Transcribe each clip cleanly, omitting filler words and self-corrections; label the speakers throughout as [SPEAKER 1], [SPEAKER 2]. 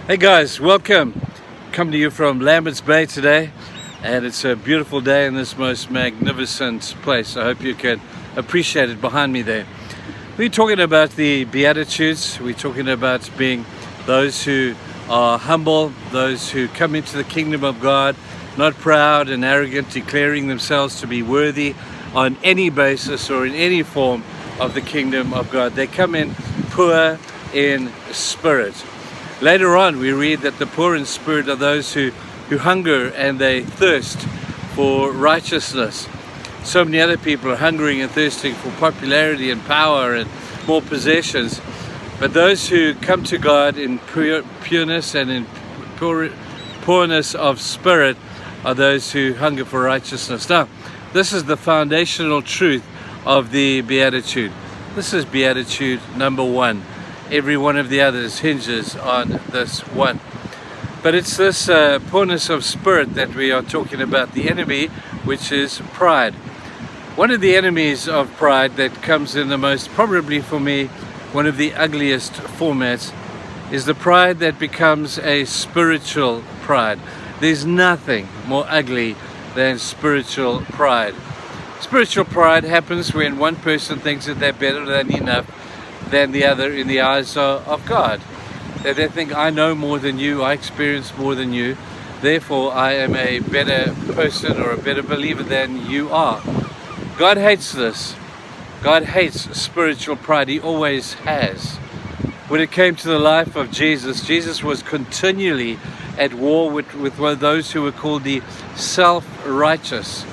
[SPEAKER 1] Hey guys, welcome. Come to you from Lambert's Bay today, and it's a beautiful day in this most magnificent place. I hope you can appreciate it behind me there. We're talking about the Beatitudes. We're talking about being those who are humble, those who come into the kingdom of God, not proud and arrogant, declaring themselves to be worthy on any basis or in any form of the kingdom of God. They come in poor in spirit. Later on, we read that the poor in spirit are those who hunger and they thirst for righteousness. So many other people are hungering and thirsting for popularity and power and more possessions. But those who come to God in pureness and in poorness of spirit are those who hunger for righteousness. Now, this is the foundational truth of the Beatitude. This is Beatitude number 1. Every one of the others hinges on this one. But it's this poorness of spirit that we are talking about, the enemy, which is pride. One of the enemies of pride that comes in the most, probably for me, one of the ugliest formats, is the pride that becomes a spiritual pride. There's nothing more ugly than spiritual pride. Spiritual pride happens when one person thinks that they're better than the other in the eyes of God. That they think, I know more than you, I experience more than you, therefore I am a better person or a better believer than you are. God hates this. God hates spiritual pride. He always has. When it came to the life of Jesus, Jesus was continually at war with those who were called the self-righteous.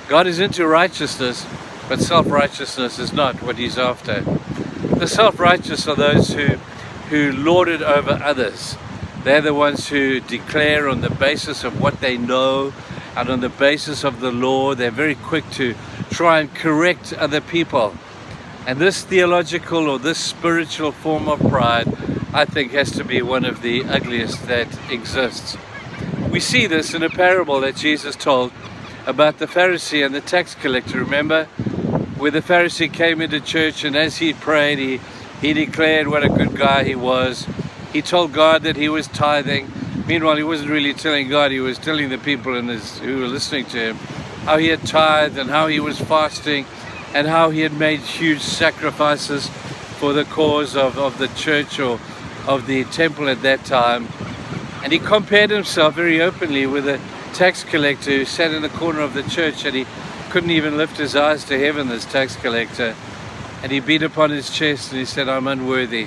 [SPEAKER 1] God is into righteousness, but self-righteousness is not what he's after. The self-righteous are those who lord it over others. They're the ones who declare on the basis of what they know and on the basis of the law. They're very quick to try and correct other people. And this theological or this spiritual form of pride, I think, has to be one of the ugliest that exists. We see this in a parable that Jesus told about the Pharisee and the tax collector. Remember? Where the Pharisee came into church, and as he prayed, he declared what a good guy he was. He told God that he was tithing. Meanwhile, he wasn't really telling God, he was telling the people who were listening to him how he had tithed and how he was fasting and how he had made huge sacrifices for the cause of the church or of the temple at that time. And he compared himself very openly with a tax collector who sat in the corner of the church, and he couldn't even lift his eyes to heaven, this tax collector. And he beat upon his chest and he said, I'm unworthy,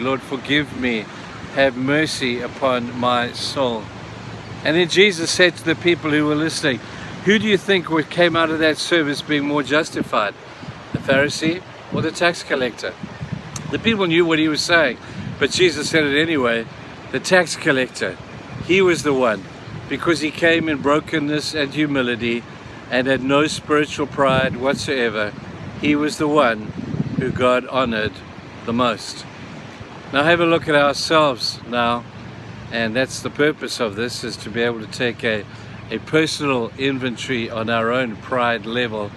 [SPEAKER 1] Lord, forgive me, have mercy upon my soul. And then Jesus said to the people who were listening, who do you think came out of that service being more justified, the Pharisee or the tax collector? The people knew what he was saying, but Jesus said it anyway. The tax collector, he was the one, because he came in brokenness and humility and had no spiritual pride whatsoever. He was the one who God honored the most. Now have a look at ourselves now, and that's the purpose of this, is to be able to take a personal inventory on our own pride level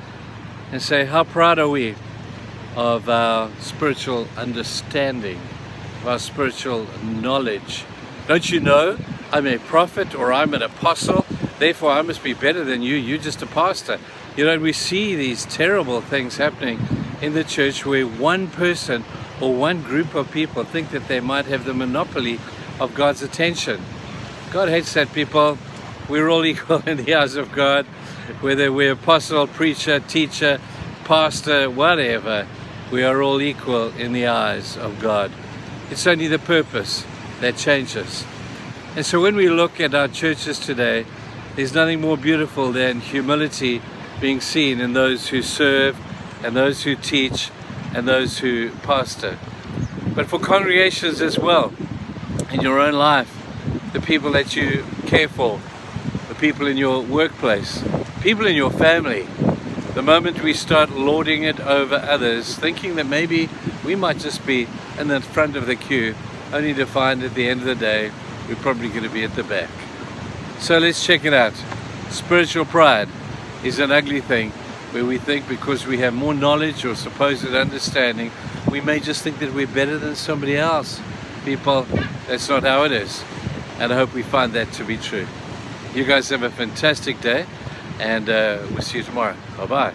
[SPEAKER 1] and say, how proud are we of our spiritual understanding, of our spiritual knowledge? Don't you know I'm a prophet or I'm an apostle, therefore I must be better than you, you're just a pastor. You know, we see these terrible things happening in the church where one person or one group of people think that they might have the monopoly of God's attention. God hates that, people. We're all equal in the eyes of God, whether we're apostle, preacher, teacher, pastor, whatever. We are all equal in the eyes of God. It's only the purpose that changes. And so when we look at our churches today, there's nothing more beautiful than humility being seen in those who serve and those who teach and those who pastor. But for congregations as well, in your own life, the people that you care for, the people in your workplace, people in your family, the moment we start lording it over others, thinking that maybe we might just be in the front of the queue, only to find at the end of the day, we're probably going to be at the back. So let's check it out. Spiritual pride is an ugly thing where we think because we have more knowledge or supposed understanding, we may just think that we're better than somebody else. people, that's not how it is. And I hope we find that to be true. You guys have a fantastic day, and we'll see you tomorrow. Bye-bye.